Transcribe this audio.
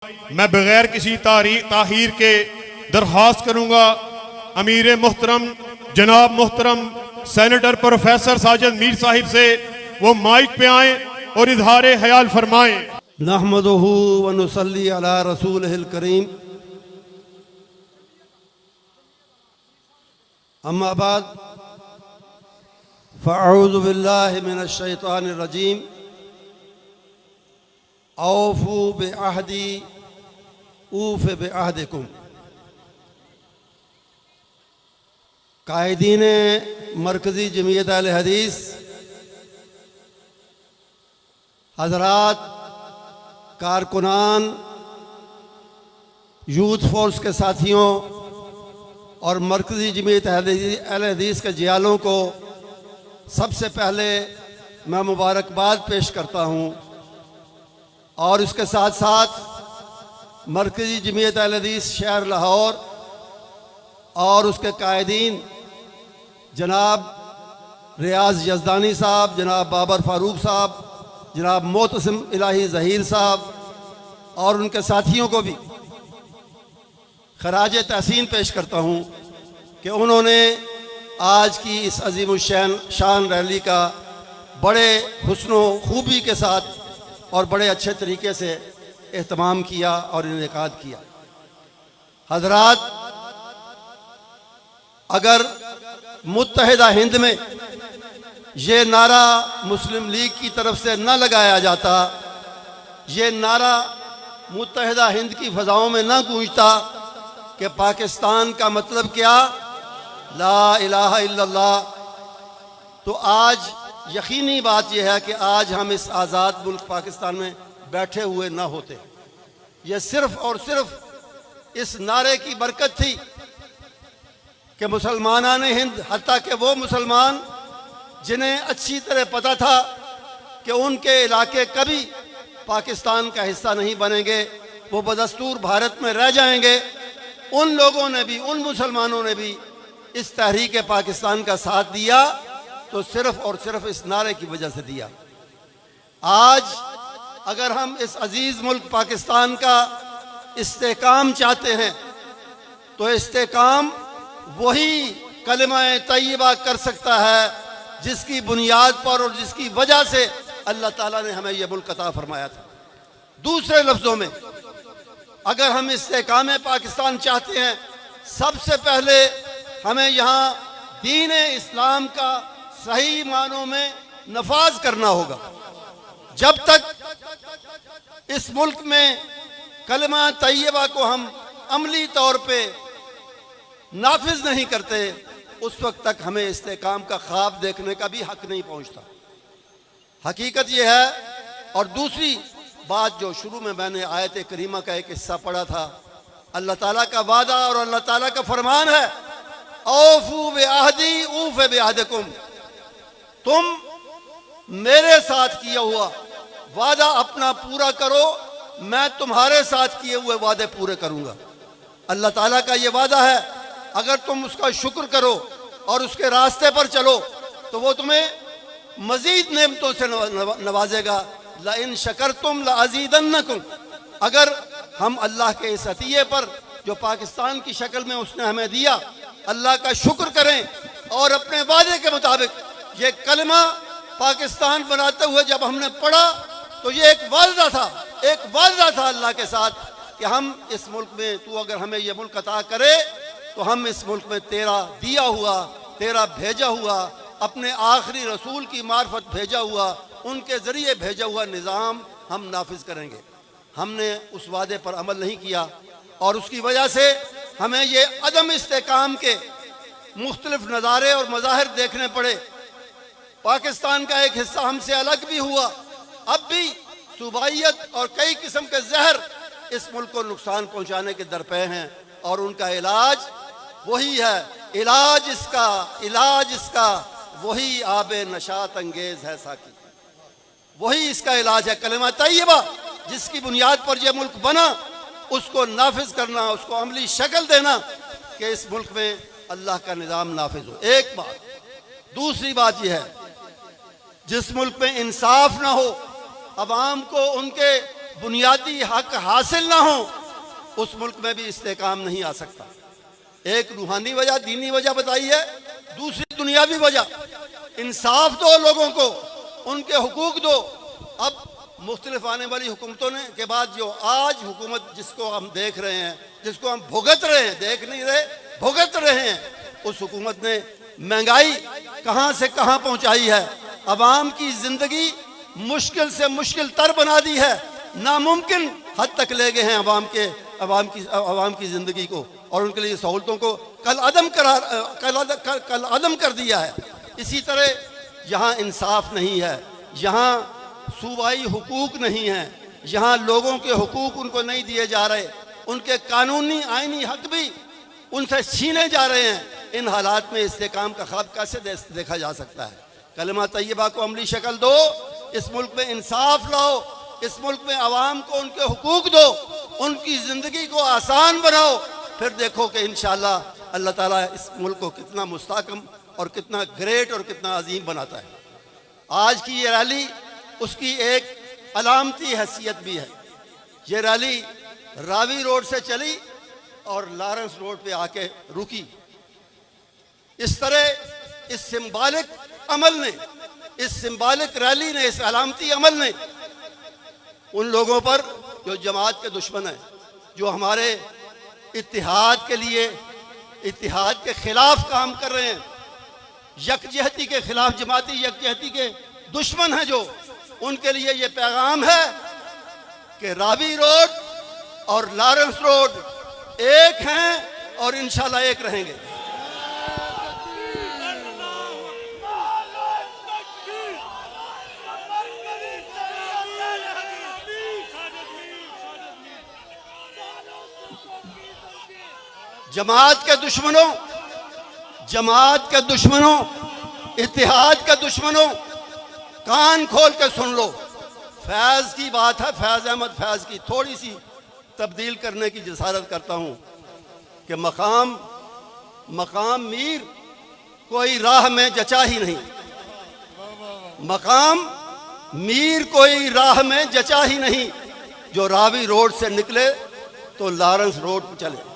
میں بغیر کسی تاخیر کے درخواست کروں گا امیر محترم جناب محترم سینیٹر پروفیسر ساجد میر صاحب سے وہ مائک پہ آئیں اور اظہار خیال فرمائیں۔ نحمدہ ونصلی علی رسولہ الکریم، اما بعد فاعوذ باللہ من الشیطان الرجیم۔ اوفوا بعہدی اوف بعہدکم۔ قائدین مرکزی جمعیت اہل حدیث حضرات، کارکنان، یوتھ فورس کے ساتھیوں اور مرکزی جمعیت اہل حدیث کے جیالوں کو سب سے پہلے میں مبارکباد پیش کرتا ہوں، اور اس کے ساتھ ساتھ مرکزی جمعیت اہل حدیث شہر لاہور اور اس کے قائدین جناب ریاض یزدانی صاحب، جناب بابر فاروق صاحب، جناب معتصم الہی ظہیر صاحب اور ان کے ساتھیوں کو بھی خراج تحسین پیش کرتا ہوں کہ انہوں نے آج کی اس عظیم الشان ریلی کا بڑے حسن و خوبی کے ساتھ اور بڑے اچھے طریقے سے اہتمام کیا اور انعقاد کیا۔ حضرات، اگر متحدہ ہند میں یہ نعرہ مسلم لیگ کی طرف سے نہ لگایا جاتا، یہ نعرہ متحدہ ہند کی فضاؤں میں نہ گونجتا کہ پاکستان کا مطلب کیا، لا الہ الا اللہ، تو آج یقینی بات یہ ہے کہ آج ہم اس آزاد ملک پاکستان میں بیٹھے ہوئے نہ ہوتے۔ یہ صرف اور صرف اس نعرے کی برکت تھی کہ مسلمانان ہند، حتیٰ کہ وہ مسلمان جنہیں اچھی طرح پتہ تھا کہ ان کے علاقے کبھی پاکستان کا حصہ نہیں بنیں گے، وہ بدستور بھارت میں رہ جائیں گے، ان لوگوں نے بھی، ان مسلمانوں نے بھی اس تحریک پاکستان کا ساتھ دیا، تو صرف اور صرف اس نعرے کی وجہ سے دیا۔ آج اگر ہم اس عزیز ملک پاکستان کا استحکام چاہتے ہیں تو استحکام وہی کلمہ طیبہ کر سکتا ہے جس کی بنیاد پر اور جس کی وجہ سے اللہ تعالیٰ نے ہمیں یہ ملک عطا فرمایا تھا۔ دوسرے لفظوں میں، اگر ہم استحکام پاکستان چاہتے ہیں، سب سے پہلے ہمیں یہاں دین اسلام کا صحیح معنوں میں نفاذ کرنا ہوگا۔ جب تک اس ملک میں کلمہ طیبہ کو ہم عملی طور پہ نافذ نہیں کرتے، اس وقت تک ہمیں استحکام کا خواب دیکھنے کا بھی حق نہیں پہنچتا۔ حقیقت یہ ہے، اور دوسری بات جو شروع میں نے آیت کریمہ کا ایک حصہ پڑھا تھا، اللہ تعالیٰ کا وعدہ اور اللہ تعالیٰ کا فرمان ہے، اوفوا بعہدی اوف بعہدکم، تم میرے ساتھ کیا ہوا وعدہ اپنا پورا کرو، میں تمہارے ساتھ کیے ہوئے وعدے پورے کروں گا۔ اللہ تعالیٰ کا یہ وعدہ ہے، اگر تم اس کا شکر کرو اور اس کے راستے پر چلو تو وہ تمہیں مزید نعمتوں سے نوازے گا۔ لَإِن شَكَرْتُمْ لَأَزِيدَنَّكُمْ، اگر ہم اللہ کے اس عطیے پر جو پاکستان کی شکل میں اس نے ہمیں دیا، اللہ کا شکر کریں اور اپنے وعدے کے مطابق یہ کلمہ پاکستان بناتے ہوئے جب ہم نے پڑھا تو یہ ایک وعدہ تھا اللہ کے ساتھ کہ ہم اس ملک میں، تو اگر ہمیں یہ ملک عطا کرے تو ہم اس ملک میں تیرا دیا ہوا، تیرا بھیجا ہوا، اپنے آخری رسول کی معرفت بھیجا ہوا، ان کے ذریعے بھیجا ہوا نظام ہم نافذ کریں گے۔ ہم نے اس وعدے پر عمل نہیں کیا، اور اس کی وجہ سے ہمیں یہ عدم استحکام کے مختلف نظارے اور مظاہر دیکھنے پڑے۔ پاکستان کا ایک حصہ ہم سے الگ بھی ہوا، اب بھی صوبائیت اور کئی قسم کے زہر اس ملک کو نقصان پہنچانے کے درپے ہیں، اور ان کا علاج وہی ہے، علاج اس کا وہی آب نشاط انگیز ہے ساقی، وہی اس کا علاج ہے، کلمہ طیبہ جس کی بنیاد پر یہ ملک بنا، اس کو نافذ کرنا، اس کو عملی شکل دینا کہ اس ملک میں اللہ کا نظام نافذ ہو۔ ایک بات۔ دوسری بات یہ ہے، جس ملک میں انصاف نہ ہو، عوام کو ان کے بنیادی حق حاصل نہ ہوں اس ملک میں بھی استحکام نہیں آ سکتا۔ ایک روحانی وجہ، دینی وجہ بتائی ہے، دوسری دنیاوی وجہ۔ انصاف دو لوگوں کو، ان کے حقوق دو۔ اب مختلف آنے والی حکومتوں نے کے بعد جو آج حکومت جس کو ہم دیکھ رہے ہیں، جس کو ہم بھگت رہے ہیں، دیکھ نہیں رہے بھگت رہے ہیں، اس حکومت نے مہنگائی کہاں سے کہاں پہنچائی ہے، عوام کی زندگی مشکل سے مشکل تر بنا دی ہے، ناممکن حد تک لے گئے ہیں عوام کی زندگی کو، اور ان کے لیے سہولتوں کو کل عدم کر دیا ہے۔ اسی طرح جہاں انصاف نہیں ہے، جہاں صوبائی حقوق نہیں ہیں، جہاں لوگوں کے حقوق ان کو نہیں دیے جا رہے، ان کے قانونی آئینی حق بھی ان سے چھینے جا رہے ہیں، ان حالات میں استحکام کا خواب کیسے دیکھا جا سکتا ہے؟ کلمہ طیبہ کو عملی شکل دو، اس ملک میں انصاف لاؤ، اس ملک میں عوام کو ان کے حقوق دو، ان کی زندگی کو آسان بناؤ، پھر دیکھو کہ انشاءاللہ اللہ تعالیٰ اس ملک کو کتنا مستحکم اور کتنا گریٹ اور کتنا عظیم بناتا ہے۔ آج کی یہ ریلی اس کی ایک علامتی حیثیت بھی ہے۔ یہ ریلی راوی روڈ سے چلی اور لارنس روڈ پہ آ کے رکی۔ اس طرح اس سمبالک عمل نے، اس سمبالک ریلی نے، اس علامتی عمل نے ان لوگوں پر جو جماعت کے دشمن ہیں، جو ہمارے اتحاد کے لیے، اتحاد کے خلاف کام کر رہے ہیں، یکجہتی کے خلاف، جماعتی یکجہتی کے دشمن ہیں، جو ان کے لیے یہ پیغام ہے کہ راوی روڈ اور لارنس روڈ ایک ہیں اور انشاءاللہ ایک رہیں گے۔ جماعت کے دشمنوں، اتحاد کے دشمنوں، کان کھول کے سن لو۔ فیض کی بات ہے، فیض احمد فیض کی، تھوڑی سی تبدیل کرنے کی جسارت کرتا ہوں کہ مقام میر کوئی راہ میں جچا ہی نہیں، مقام میر کوئی راہ میں جچا ہی نہیں، جو راوی روڈ سے نکلے تو لارنس روڈ پہ چلے۔